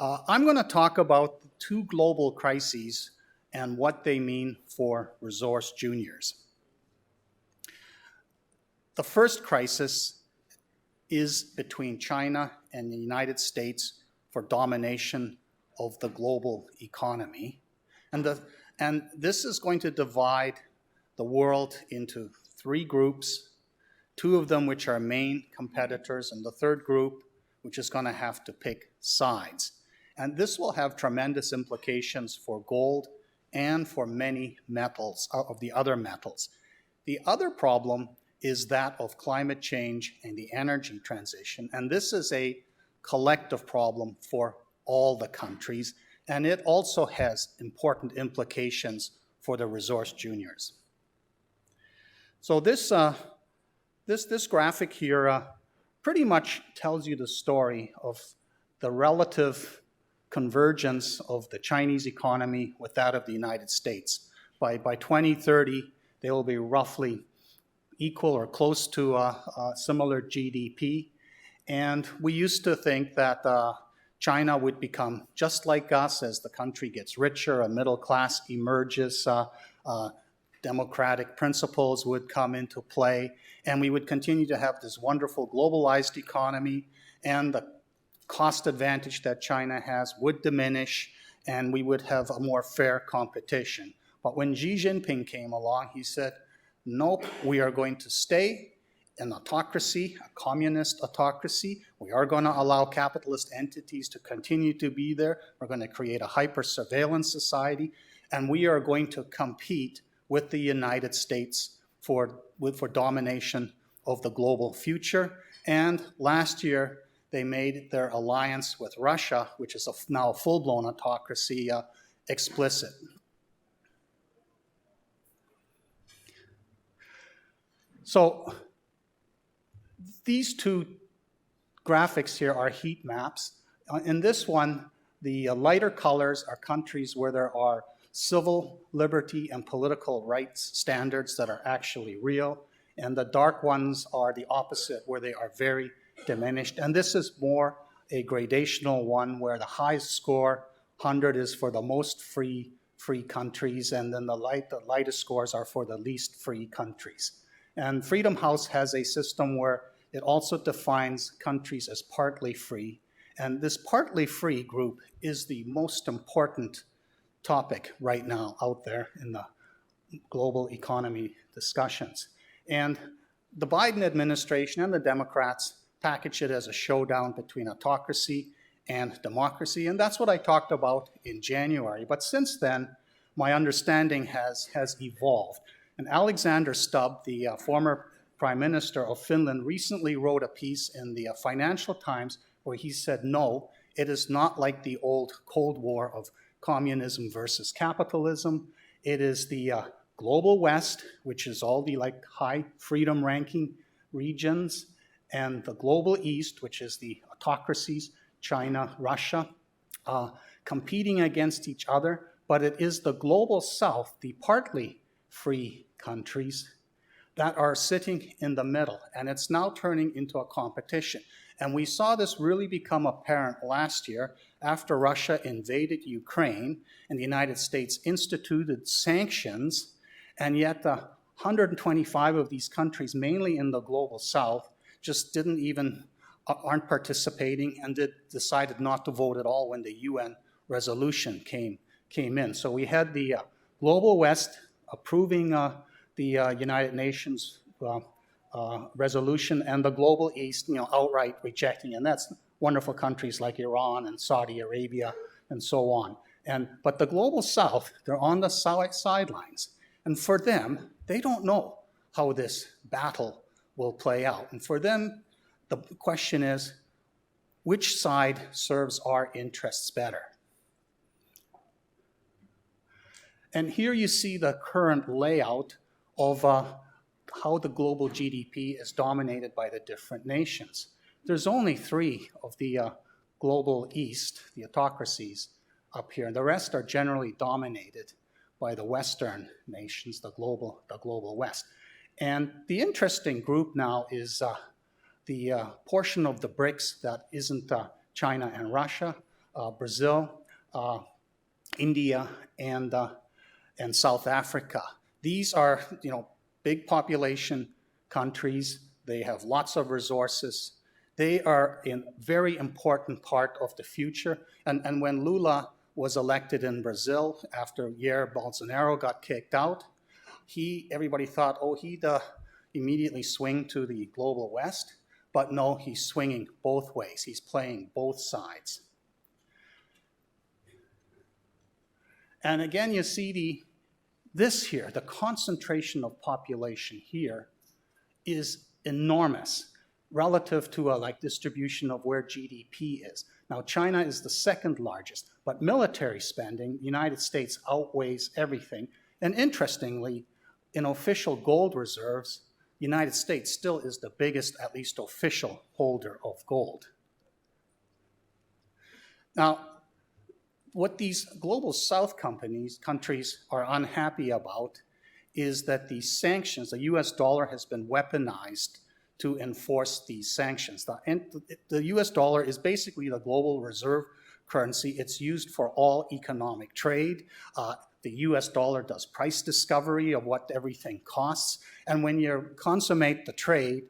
I'm going to talk about the two global crises and what they mean for resource juniors. The first crisis is between China and the United States for domination of the global economy. And this is going to divide the world into three groups, two of them which are main competitors, and the third group which is going to have to pick sides. And this will have tremendous implications for gold and for many metals, of the other metals. The other problem is that of climate change and the energy transition. And this is a collective problem for all the countries. And it also has important implications for the resource juniors. So this graphic here pretty much tells you the story of the relative convergence of the Chinese economy with that of the United States. By 2030, they will be roughly equal or close to similar GDP. And we used to think that China would become just like us as the country gets richer, a middle class emerges, democratic principles would come into play, and we would continue to have this wonderful globalized economy, and the cost advantage that China has would diminish, and we would have a more fair competition. But when Xi Jinping came along, he said, nope, we are going to stay an autocracy, a communist autocracy. We are going to allow capitalist entities to continue to be there. We're going to create a hyper-surveillance society, and we are going to compete with the United States for domination of the global future. And last year, they made their alliance with Russia, which is now a full-blown autocracy, explicit. So these two graphics here are heat maps. In this one, the lighter colors are countries where there are civil liberty and political rights standards that are actually real, and the dark ones are the opposite, where they are very diminished. And this is more a gradational one, where the highest score, 100, is for the most free countries, and then the lightest scores are for the least free countries. And Freedom House has a system where it also defines countries as partly free. And this partly free group is the most important topic right now out there in the global economy discussions. And the Biden administration and the Democrats package it as a showdown between autocracy and democracy. And that's what I talked about in January. But since then, my understanding has evolved. And Alexander Stubb, the former Prime Minister of Finland, recently wrote a piece in the Financial Times where he said, no, it is not like the old Cold War of communism versus capitalism. It is the global West, which is all the high freedom ranking regions, and the global East, which is the autocracies, China, Russia, competing against each other. But it is the global South, the partly free countries, that are sitting in the middle, and it's now turning into a competition. And we saw this really become apparent last year after Russia invaded Ukraine and the United States instituted sanctions, and yet 125 of these countries, mainly in the global South, just aren't participating and decided not to vote at all when the UN resolution came in. So we had the global West approving the United Nations resolution, and the global East, outright rejecting. And that's wonderful countries like Iran and Saudi Arabia and so on. But the global South, they're on the sidelines. And for them, they don't know how this battle will play out. And for them, the question is, which side serves our interests better? And here you see the current layout of how the global GDP is dominated by the different nations. There's only 3 of the global East, the autocracies, up here, and the rest are generally dominated by the Western nations, the global West. And the interesting group now is the portion of the BRICS that isn't China and Russia. Brazil, India, and South Africa. These are, big population countries. They have lots of resources. They are a very important part of the future. And when Lula was elected in Brazil after Jair Bolsonaro got kicked out, everybody thought, oh, he'd immediately swing to the global West. But no, he's swinging both ways. He's playing both sides. And again, you see this here, the concentration of population here is enormous relative to a distribution of where GDP is. Now, China is the second largest, but military spending, the United States outweighs everything. And interestingly, in official gold reserves, the United States still is the biggest, at least official, holder of gold. Now, what these global South countries are unhappy about is that these sanctions, the US dollar has been weaponized to enforce these sanctions. The US dollar is basically the global reserve currency. It's used for all economic trade. The US dollar does price discovery of what everything costs. And when you consummate the trade,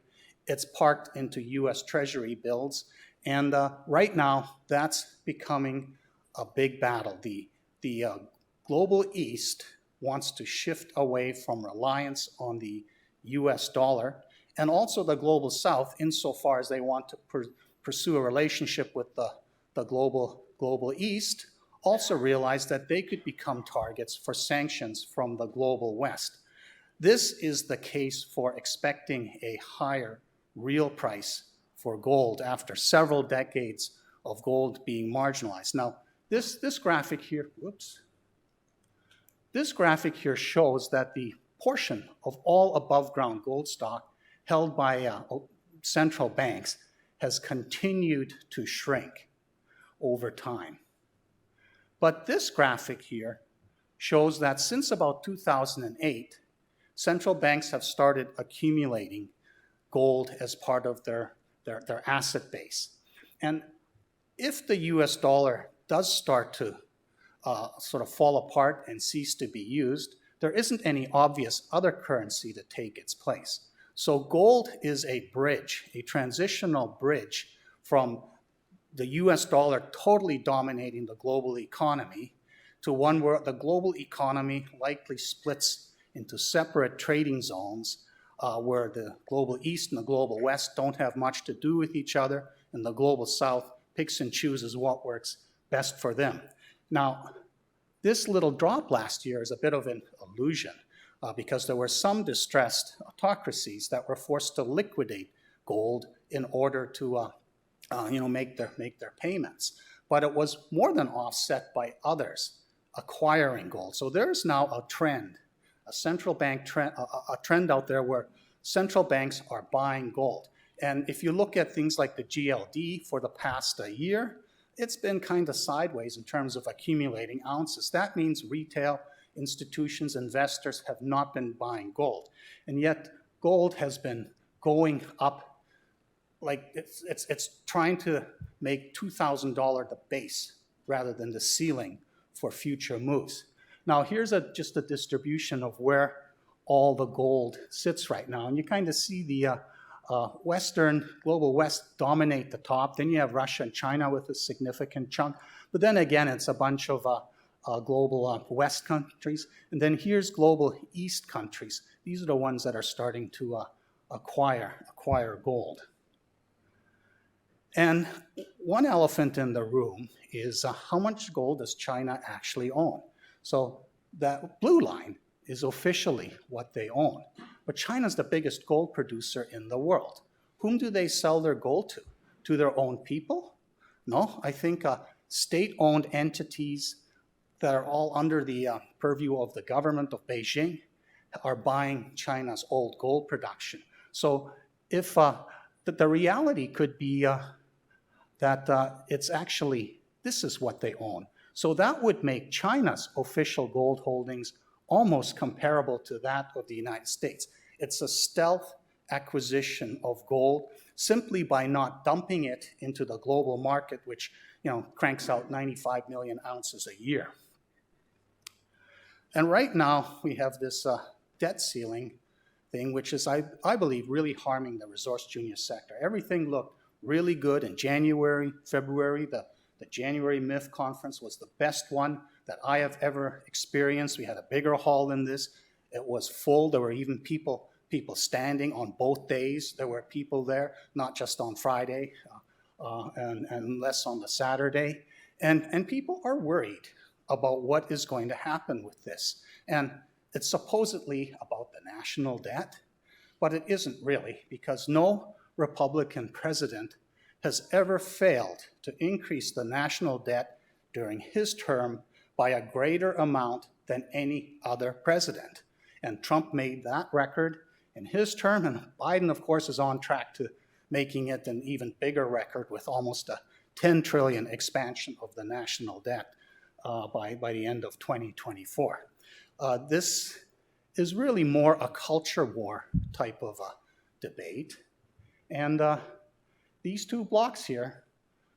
it's parked into US Treasury bills. And right now, that's becoming a big battle. The global East wants to shift away from reliance on the US dollar, and also the global South, insofar as they want to pursue a relationship with the global East, also realize that they could become targets for sanctions from the global West. This is the case for expecting a higher real price for gold after several decades of gold being marginalized. Now, this graphic here, this graphic here shows that the portion of all above ground gold stock held by central banks has continued to shrink over time. But this graphic here shows that since about 2008, central banks have started accumulating gold as part of their asset base. And if the US dollar does start to sort of fall apart and cease to be used, there isn't any obvious other currency to take its place. So gold is a bridge, a transitional bridge from the US dollar totally dominating the global economy to one where the global economy likely splits into separate trading zones where the global East and the global West don't have much to do with each other, and the global South picks and chooses what works best for them. Now, this little drop last year is a bit of an illusion because there were some distressed autocracies that were forced to liquidate gold in order to make their payments. But it was more than offset by others acquiring gold. So there's now a trend, a central bank trend, a trend out there where central banks are buying gold. And if you look at things like the GLD for the past year, it's been kind of sideways in terms of accumulating ounces. That means retail institutions, investors have not been buying gold. And yet gold has been going up like it's trying to make $2,000 the base rather than the ceiling for future moves. Now here's just a distribution of where all the gold sits right now. And you kind of see the global West dominate the top. Then you have Russia and China with a significant chunk. But then again, it's a bunch of global West countries. And then here's global East countries. These are the ones that are starting to acquire gold. And one elephant in the room is how much gold does China actually own? So that blue line is officially what they own. But China's the biggest gold producer in the world. Whom do they sell their gold to? To their own people? No, I think state-owned entities that are all under the purview of the government of Beijing are buying China's old gold production. So if the reality could be that it's actually, this is what they own. So that would make China's official gold holdings almost comparable to that of the United States. It's a stealth acquisition of gold simply by not dumping it into the global market, which cranks out 95 million ounces a year. And right now, we have this debt ceiling thing, which is, I believe, really harming the resource junior sector. Everything looked really good in January, February. The January MIF conference was the best one that I have ever experienced. We had a bigger hall than this. It was full. There were even people standing on both days. There were people there, not just on Friday and less on the Saturday. And people are worried about what is going to happen with this. And it's supposedly about the national debt, but it isn't really, because no Republican president has ever failed to increase the national debt during his term by a greater amount than any other president. And Trump made that record in his term, and Biden, of course, is on track to making it an even bigger record with almost a 10 trillion expansion of the national debt by the end of 2024. This is really more a culture war type of a debate. And these two blocks here,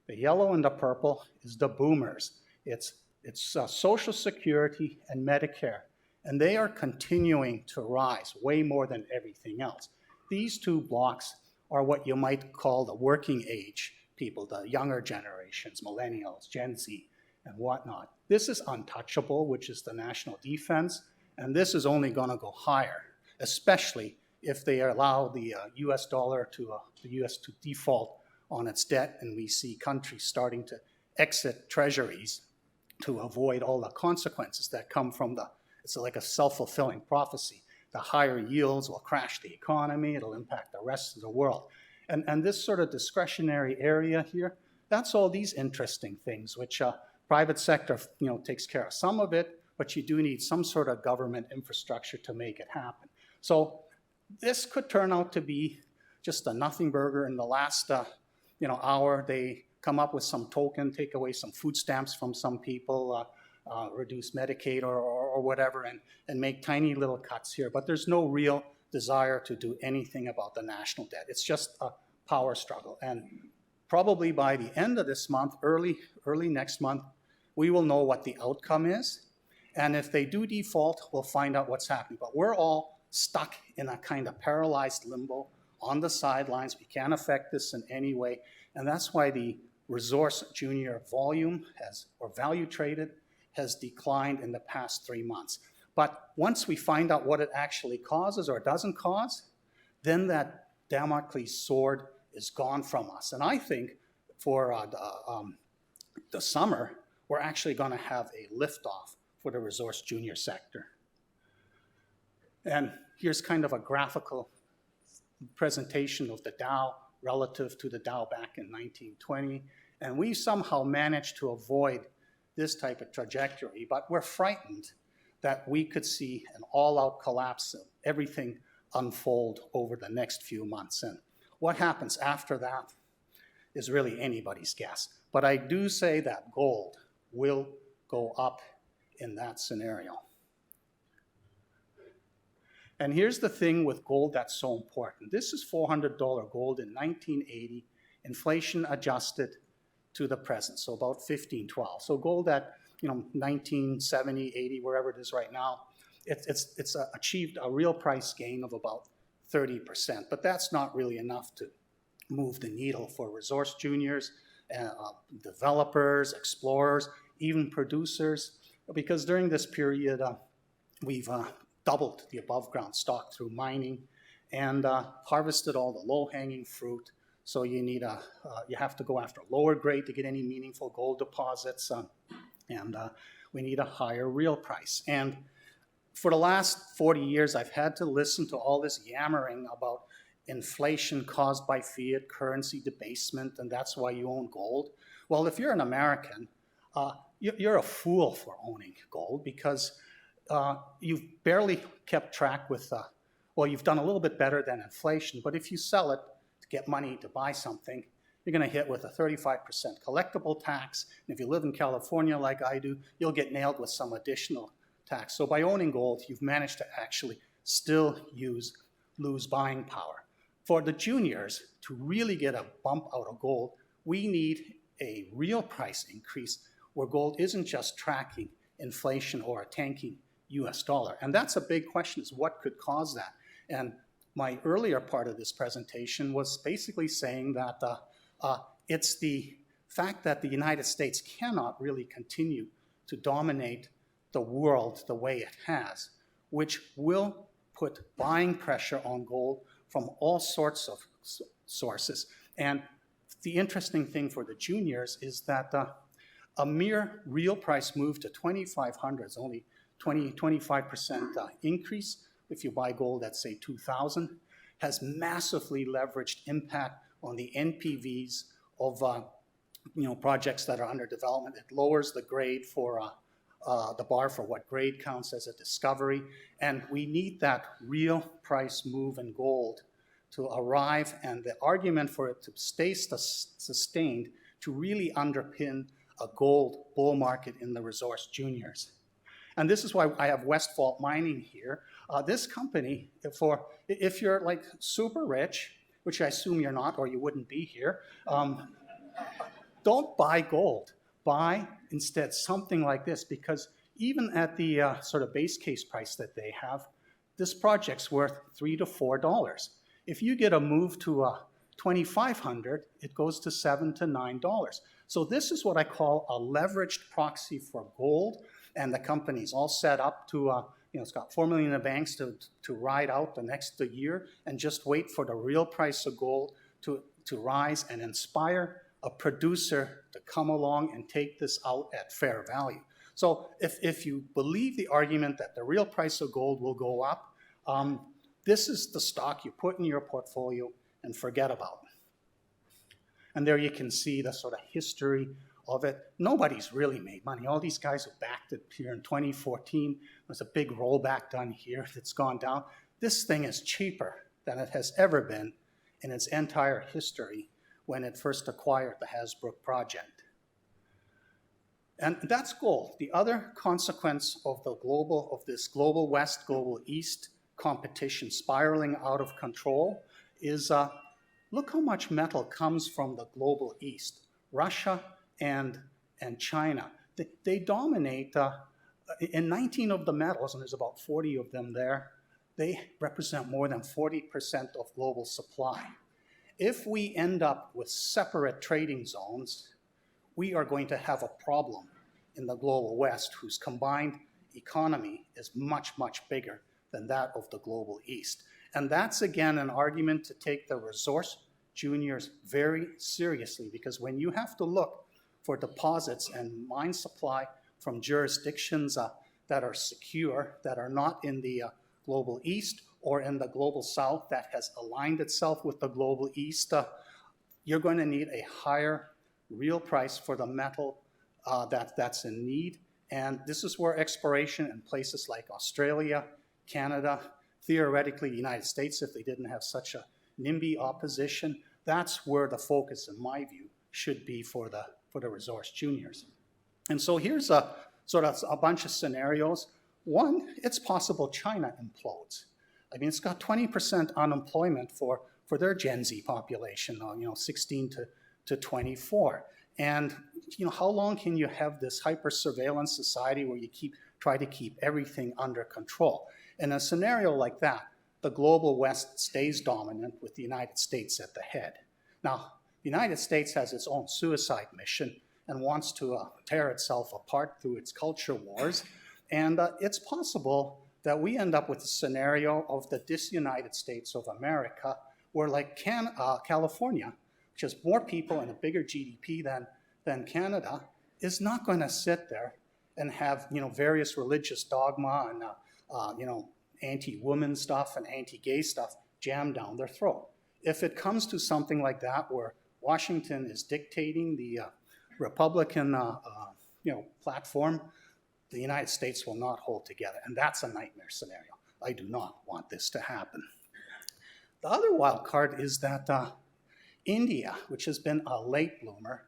the yellow and the purple, is the boomers. It's Social Security and Medicare, and they are continuing to rise way more than everything else. These two blocks are what you might call the working age people, the younger generations, millennials, Gen Z, and whatnot. This is untouchable, which is the national defense, and this is only going to go higher, especially if they allow the US dollar the US to default on its debt, and we see countries starting to exit treasuries to avoid all the consequences that come from it's like a self-fulfilling prophecy. The higher yields will crash the economy, it'll impact the rest of the world. And this sort of discretionary area here, that's all these interesting things, which private sector takes care of some of it, but you do need some sort of government infrastructure to make it happen. So this could turn out to be just a nothing burger. In the last hour, they come up with some token, take away some food stamps from some people, reduce Medicaid or whatever, and make tiny little cuts here. But there's no real desire to do anything about the national debt. It's just a power struggle. And probably by the end of this month, early next month, we will know what the outcome is. And if they do default, we'll find out what's happening. But we're all stuck in a kind of paralyzed limbo on the sidelines. We can't affect this in any way. And that's why the resource junior volume or value traded has declined in the past 3 months. But once we find out what it actually causes or doesn't cause, then that Damocles sword is gone from us. And I think for the summer, we're actually going to have a liftoff for the resource junior sector. And here's kind of a graphical presentation of the Dow relative to the Dow back in 1920. And we somehow managed to avoid this type of trajectory, but we're frightened that we could see an all-out collapse of everything unfold over the next few months. And what happens after that is really anybody's guess. But I do say that gold will go up in that scenario. And here's the thing with gold that's so important. This is $400 gold in 1980, inflation adjusted to the present, so about 1512. So gold at 1970, 80, wherever it is right now, it's achieved a real price gain of about 30%. But that's not really enough to move the needle for resource juniors, developers, explorers, even producers, because during this period, we've doubled the above ground stock through mining and harvested all the low-hanging fruit. So you have to go after lower grade to get any meaningful gold deposits, and we need a higher real price. And for the last 40 years, I've had to listen to all this yammering about inflation caused by fiat currency debasement, and that's why you own gold. Well, if you're an American, you're a fool for owning gold, because you've barely kept track with, you've done a little bit better than inflation, but if you sell it to get money to buy something, you're going to hit with a 35% collectible tax. And if you live in California like I do, you'll get nailed with some additional tax. So by owning gold, you've managed to actually still lose buying power. For the juniors to really get a bump out of gold, we need a real price increase where gold isn't just tracking inflation or a tanking US dollar. And that's a big question, is what could cause that? And my earlier part of this presentation was basically saying that it's the fact that the United States cannot really continue to dominate the world the way it has, which will put buying pressure on gold from all sorts of sources. And the interesting thing for the juniors is that a mere real price move to 2,500 is only 25% increase. If you buy gold at, say, 2,000, has massively leveraged impact on the NPVs of projects that are under development. It lowers the grade for the bar for what grade counts as a discovery. And we need that real price move in gold to arrive, and the argument for it to stay sustained to really underpin a gold bull market in the resource juniors. And this is why I have Westfault Mining here. This company, if you're like super rich, which I assume you're not or you wouldn't be here, don't buy gold. Buy instead something like this, because even at the sort of base case price that they have, this project's worth $3 to $4. If you get a move to 2,500, it goes to $7 to $9. So this is what I call a leveraged proxy for gold, and the company's all set up to, it's got $4 million in the banks to ride out the next year and just wait for the real price of gold to rise and inspire a producer to come along and take this out at fair value. So if you believe the argument that the real price of gold will go up, this is the stock you put in your portfolio and forget about. And there you can see the sort of history of it. Nobody's really made money. All these guys who backed it here in 2014, there's a big rollback done here that's gone down. This thing is cheaper than it has ever been in its entire history when it first acquired the Hasbrook project. And that's gold. The other consequence of this global West, global East competition spiraling out of control is look how much metal comes from the global East. Russia and China. They dominate in 19 of the metals, and there's about 40 of them there. They represent more than 40% of global supply. If we end up with separate trading zones, we are going to have a problem in the global West, whose combined economy is much, much bigger than that of the global East. And that's, again, an argument to take the resource juniors very seriously, because when you have to look for deposits and mine supply from jurisdictions that are secure, that are not in the global East or in the global South that has aligned itself with the global East, you're going to need a higher real price for the metal that's in need. And this is where exploration in places like Australia, Canada, theoretically the United States, if they didn't have such a NIMBY opposition, that's where the focus, in my view, should be for the resource juniors. And so here's a bunch of scenarios. One, it's possible China implodes. I mean, it's got 20% unemployment for their Gen Z population, 16 to 24. And how long can you have this hyper-surveillance society where you try to keep everything under control? In a scenario like that, the global West stays dominant with the United States at the head. Now, the United States has its own suicide mission and wants to tear itself apart through its culture wars. And it's possible that we end up with a scenario of the disunited States of America, where like California, which has more people and a bigger GDP than Canada, is not going to sit there and have various religious dogma and anti-woman stuff and anti-gay stuff jammed down their throat. If it comes to something like that, where Washington is dictating the Republican platform, the United States will not hold together, and that's a nightmare scenario. I do not want this to happen. The other wild card is that India, which has been a late bloomer,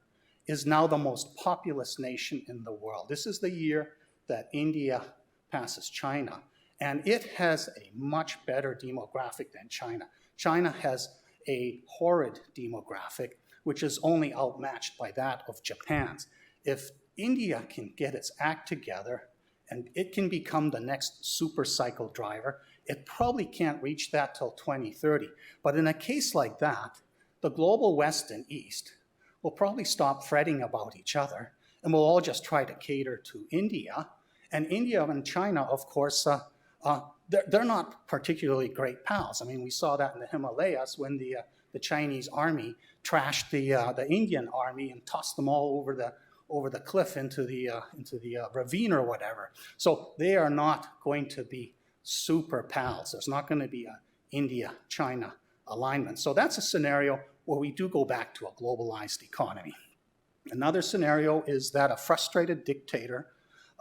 is now the most populous nation in the world. This is the year that India passes China, and it has a much better demographic than China. China has a horrid demographic. which is only outmatched by that of Japan's. If India can get its act together and it can become the next super cycle driver, it probably can't reach that till 2030. But in a case like that, the global West and East will probably stop fretting about each other, and we'll all just try to cater to India. And India and China, of course, they're not particularly great pals. I mean, we saw that in the Himalayas when the Chinese army trashed the Indian army and tossed them all over the cliff into the ravine or whatever. So they are not going to be super pals. There's not going to be a India-China alignment. So that's a scenario where we do go back to a globalized economy. Another scenario is that a frustrated dictator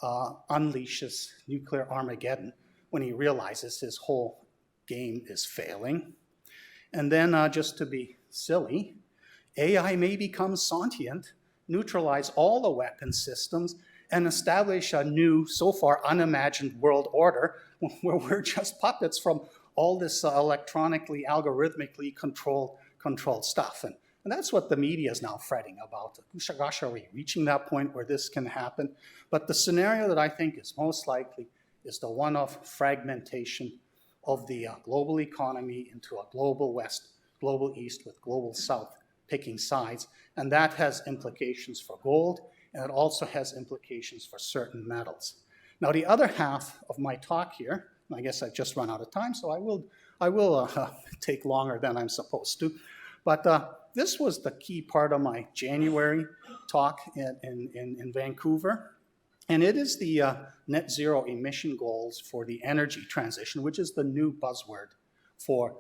unleashes nuclear Armageddon when he realizes his whole game is failing. And then just to be silly, AI may become sentient, neutralize all the weapon systems, and establish a new, so far unimagined world order where we're just puppets from all this electronically, algorithmically controlled stuff. And that's what the media is now fretting about. Gosh, are we reaching that point where this can happen? But the scenario that I think is most likely is the one of fragmentation of the global economy into a global West, global East with global South picking sides. And that has implications for gold, and it also has implications for certain metals. Now, the other half of my talk here, I guess I've just run out of time, so I will take longer than I'm supposed to. But this was the key part of my January talk in Vancouver. And it is the net zero emission goals for the energy transition, which is the new buzzword for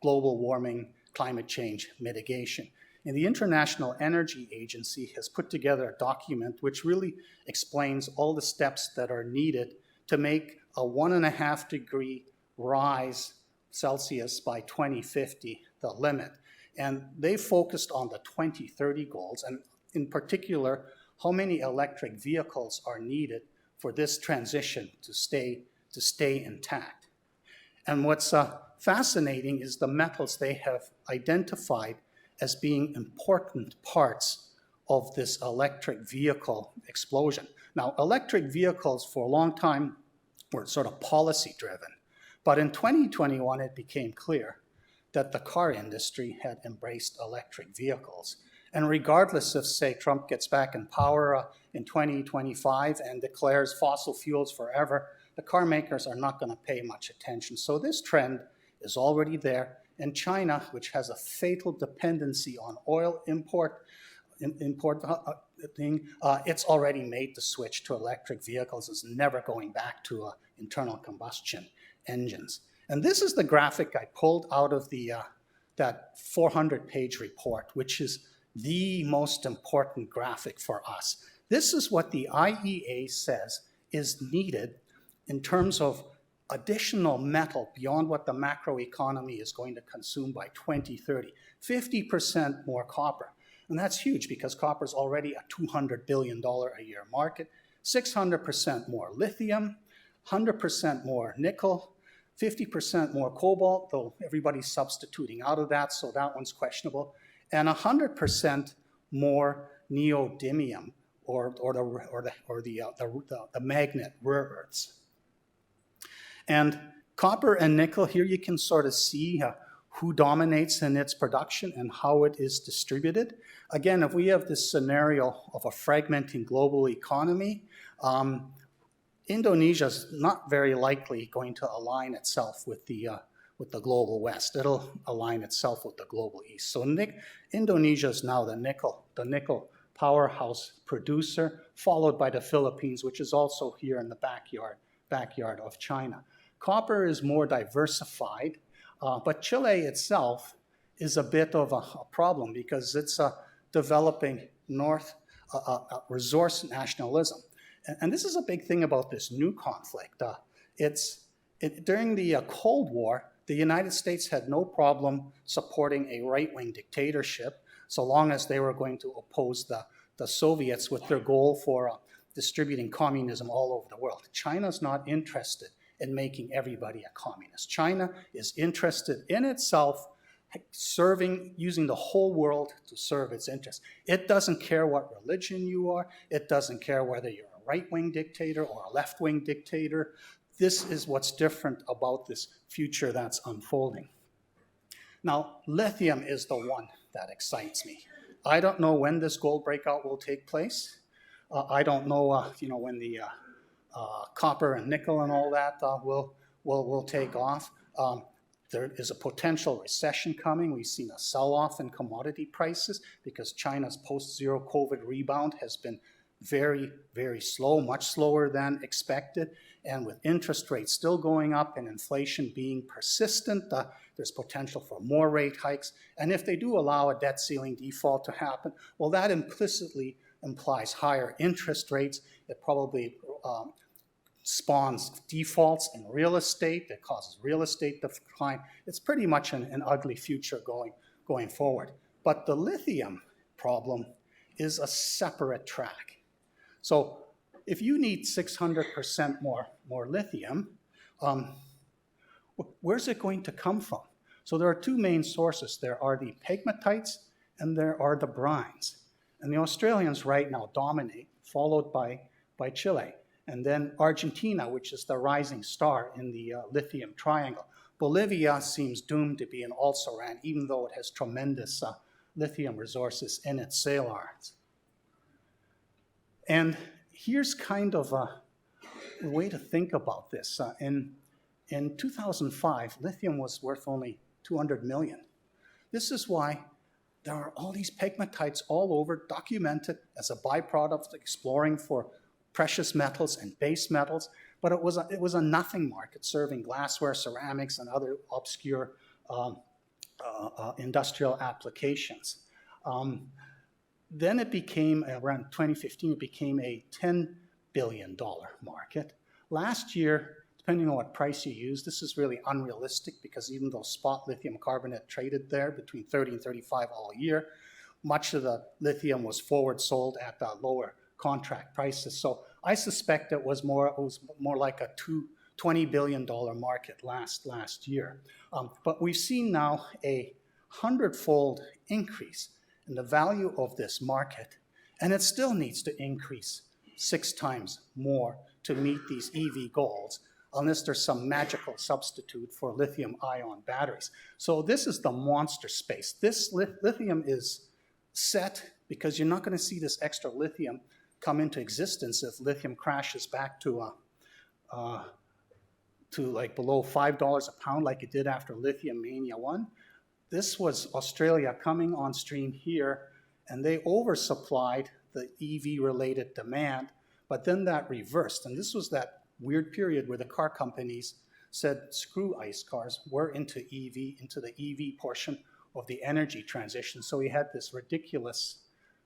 global warming, climate change mitigation. And the International Energy Agency has put together a document which really explains all the steps that are needed to make a 1.5 degree rise Celsius by 2050 the limit. And they focused on the 2030 goals, and in particular, how many electric vehicles are needed for this transition to stay intact. And what's fascinating is the metals they have identified as being important parts of this electric vehicle explosion. Now, electric vehicles for a long time were sort of policy driven, but in 2021 it became clear that the car industry had embraced electric vehicles. And regardless if, say, Trump gets back in power in 2025 and declares fossil fuels forever, the car makers are not going to pay much attention. So this trend is already there. And China, which has a fatal dependency on oil it's already made the switch to electric vehicles. It's never going back to internal combustion engines. And this is the graphic I pulled out of that 400-page report, which is the most important graphic for us. This is what the IEA says is needed in terms of additional metal beyond what the macroeconomy is going to consume by 2030. 50% more copper. And that's huge because copper is already a $200 billion a year market. 600% more lithium, 100% more nickel, 50% more cobalt, though everybody's substituting out of that, so that one's questionable, and 100% more neodymium, or the magnet rare earths. And copper and nickel, here you can sort of see who dominates in its production and how it is distributed. Again, if we have this scenario of a fragmenting global economy, Indonesia is not very likely going to align itself with the global West. It'll align itself with the global East. So Indonesia is now the nickel powerhouse producer, followed by the Philippines, which is also here in the backyard of China. Copper is more diversified, but Chile itself is a bit of a problem because it's developing resource nationalism. And this is a big thing about this new conflict. During the Cold War, the United States had no problem supporting a right-wing dictatorship so long as they were going to oppose the Soviets with their goal for distributing communism all over the world. China's not interested in making everybody a communist. China is interested in itself using the whole world to serve its interests. It doesn't care what religion you are. It doesn't care whether you're a right-wing dictator or a left-wing dictator. This is what's different about this future that's unfolding. Now, lithium is the one that excites me. I don't know when this gold breakout will take place. I don't know, when the copper and nickel and all that will take off. There is a potential recession coming. We've seen a sell-off in commodity prices because China's post-zero COVID rebound has been very, very slow, much slower than expected. And with interest rates still going up and inflation being persistent, there's potential for more rate hikes. And if they do allow a debt ceiling default to happen, well, that implicitly implies higher interest rates. It probably spawns defaults in real estate that causes real estate to decline. It's pretty much an ugly future going forward. But the lithium problem is a separate track. So if you need 600% more lithium, where's it going to come from? So there are two main sources. There are the pegmatites and there are the brines. And the Australians right now dominate, followed by Chile. And then Argentina, which is the rising star in the lithium triangle. Bolivia seems doomed to be an also-ran, even though it has tremendous lithium resources in its sailors. And here's kind of a way to think about this. In 2005, lithium was worth only $200 million. This is why there are all these pegmatites all over, documented as a byproduct of exploring for precious metals and base metals, but it was a nothing market serving glassware, ceramics, and other obscure industrial applications. Then it became, around 2015, it became a $10 billion market. Last year, depending on what price you use, this is really unrealistic because even though spot lithium carbonate traded there between 30 and 35 all year, much of the lithium was forward sold at lower contract prices. So I suspect it was more like a $20 billion market last year. But we've seen now a 100-fold increase in the value of this market, and it still needs to increase 6 times more to meet these EV goals, unless there's some magical substitute for lithium-ion batteries. So this is the monster space. This lithium is set because you're not going to see this extra lithium come into existence if lithium crashes back to like below $5 a pound like it did after Lithium Mania 1. This was Australia coming on stream here, and they oversupplied the EV-related demand, but then that reversed. And this was that weird period where the car companies said, screw ICE cars, we're into the EV portion of the energy transition. So we had this ridiculous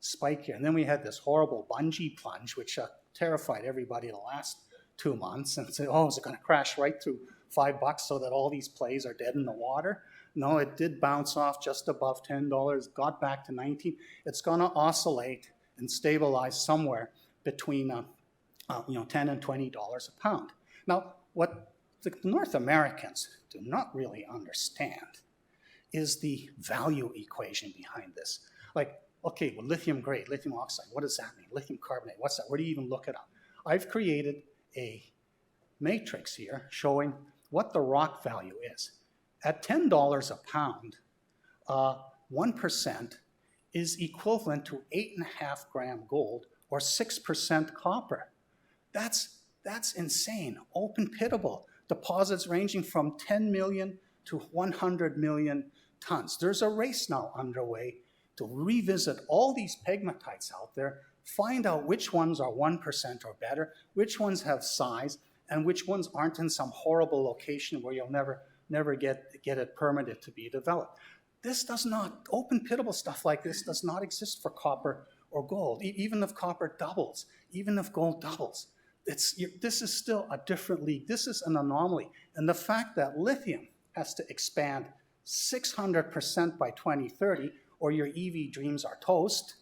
spike here. And then we had this horrible bungee plunge, which terrified everybody the last 2 months, and said, oh, is it going to crash right through $5 so that all these plays are dead in the water? No, it did bounce off just above $10, got back to 19. It's going to oscillate and stabilize somewhere between $10 and $20 a pound. Now, what the North Americans do not really understand is the value equation behind this. Like, okay, well, lithium grade, lithium oxide, what does that mean? Lithium carbonate, what's that? Where do you even look it up? I've created a matrix here showing what the rock value is. At $10 a pound, 1% is equivalent to 8.5 gram gold or 6% copper. That's insane. Open pitable deposits ranging from 10 million to 100 million tons. There's a race now underway to revisit all these pegmatites out there, find out which ones are 1% or better, which ones have size, and which ones aren't in some horrible location where you'll never get it permitted to be developed. This does not, open pitable stuff like this does not exist for copper or gold. Even if copper doubles, even if gold doubles, this is still a different league. This is an anomaly. And the fact that lithium has to expand 600% by 2030, or your EV dreams are toast,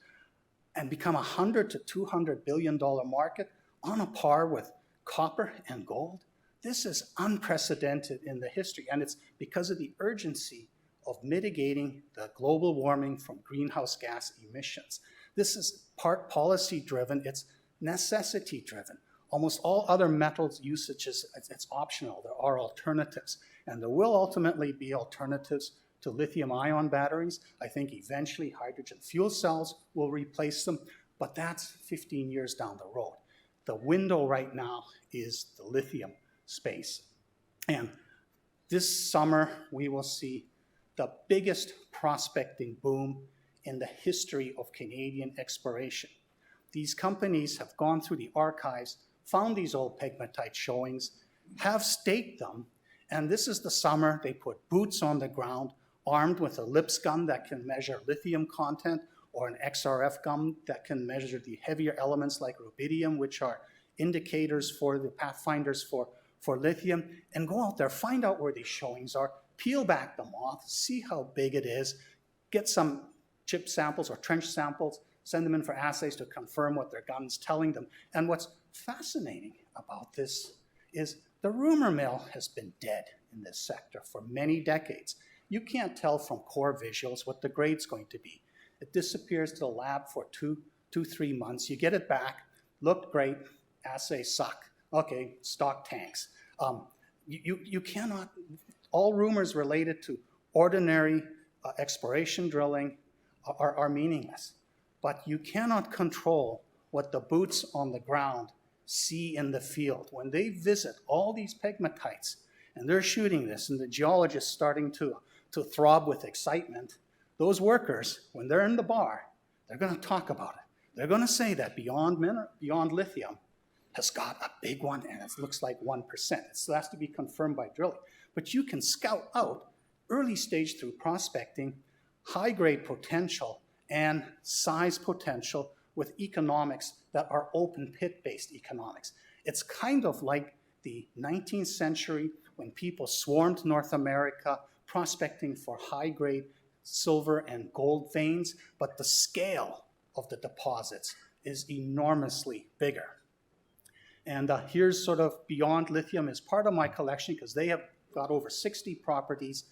and become a $100 to $200 billion market on a par with copper and gold, this is unprecedented in the history. And it's because of the urgency of mitigating the global warming from greenhouse gas emissions. This is part policy-driven, it's necessity-driven. Almost all other metals usages, it's optional. There are alternatives. And there will ultimately be alternatives to lithium-ion batteries. I think eventually hydrogen fuel cells will replace them, but that's 15 years down the road. The window right now is the lithium space. And this summer, we will see the biggest prospecting boom in the history of Canadian exploration. These companies have gone through the archives, found these old pegmatite showings, have staked them, and this is the summer they put boots on the ground, armed with a LIPS gun that can measure lithium content, or an XRF gun that can measure the heavier elements like rubidium, which are indicators for the pathfinders for lithium, and go out there, find out where these showings are, peel back the moth, see how big it is, get some chip samples or trench samples, send them in for assays to confirm what their gun's telling them. And what's fascinating about this is the rumor mill has been dead in this sector for many decades. You can't tell from core visuals what the grade's going to be. It disappears to the lab for 3 months. You get it back, looked great, assays suck. Okay, stock tanks. You cannot, all rumors related to ordinary exploration drilling are meaningless. But you cannot control what the boots on the ground see in the field. When they visit all these pegmatites and they're shooting this and the geologists starting to throb with excitement, those workers, when they're in the bar, they're going to talk about it. They're going to say that beyond lithium has got a big one and it looks like 1%. It still has to be confirmed by drilling. But you can scout out early stage through prospecting, high-grade potential and size potential with economics that are open pit-based economics. It's kind of like the 19th century when people swarmed North America prospecting for high-grade silver and gold veins, but the scale of the deposits is enormously bigger. And here's sort of Beyond Lithium as part of my collection because they have got over 60 properties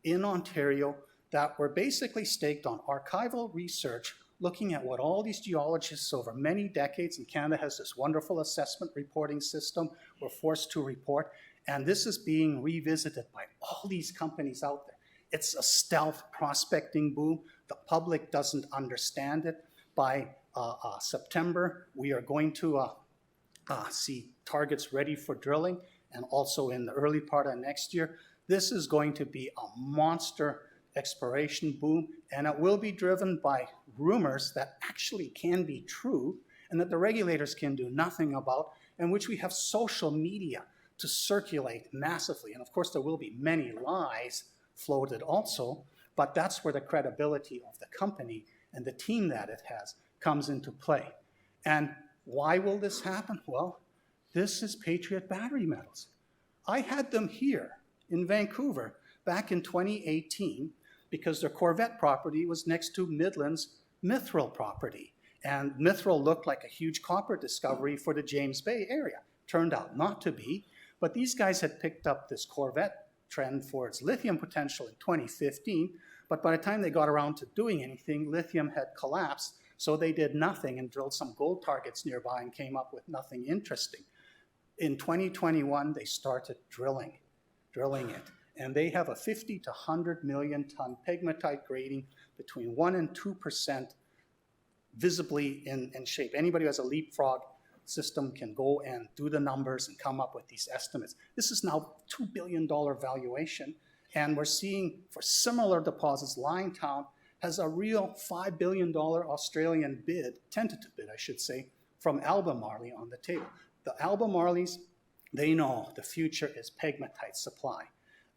in Ontario that were basically staked on archival research, looking at what all these geologists over many decades, and Canada has this wonderful assessment reporting system, were forced to report, and this is being revisited by all these companies out there. It's a stealth prospecting boom. The public doesn't understand it. By September, we are going to see targets ready for drilling, and also in the early part of next year. This is going to be a monster exploration boom, and it will be driven by rumors that actually can be true and that the regulators can do nothing about, and which we have social media to circulate massively. And of course, there will be many lies floated also, but that's where the credibility of the company and the team that it has comes into play. And why will this happen? Well, this is Patriot Battery Metals. I had them here in Vancouver back in 2018 because their Corvette property was next to Midland's Mithril property. And Mithril looked like a huge copper discovery for the James Bay area. Turned out not to be, but these guys had picked up this Corvette trend for its lithium potential in 2015, but by the time they got around to doing anything, lithium had collapsed, so they did nothing and drilled some gold targets nearby and came up with nothing interesting. In 2021, they started drilling it. And they have a 50 to 100 million ton pegmatite grading between 1% and 2% visibly in shape. Anybody who has a leapfrog system can go and do the numbers and come up with these estimates. This is now $2 billion valuation, and we're seeing for similar deposits, Liontown has a real $5 billion Australian bid, tentative bid I should say, from Albemarle on the table. The Albemarles, they know the future is pegmatite supply.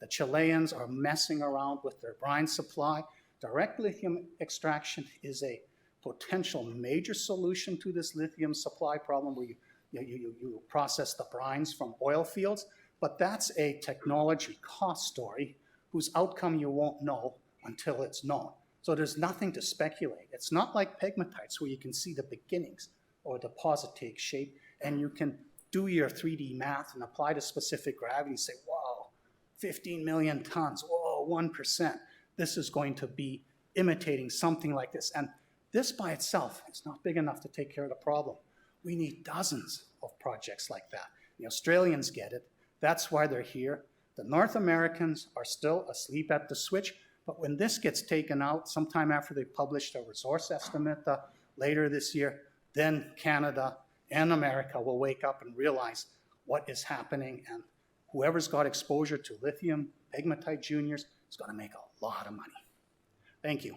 The Chileans are messing around with their brine supply. Direct lithium extraction is a potential major solution to this lithium supply problem where you process the brines from oil fields, but that's a technology cost story whose outcome you won't know until it's known. So there's nothing to speculate. It's not like pegmatites where you can see the beginnings or a deposit take shape and you can do your 3D math and apply to specific gravity and say, wow, 15 million tons, whoa, 1%. this is going to be imitating something like this. And this by itself is not big enough to take care of the problem. We need dozens of projects like that. The Australians get it. That's why they're here. The North Americans are still asleep at the switch, but when this gets taken out, sometime after they publish a resource estimate later this year, then Canada and America will wake up and realize what is happening, and whoever's got exposure to lithium, pegmatite juniors, is going to make a lot of money. Thank you.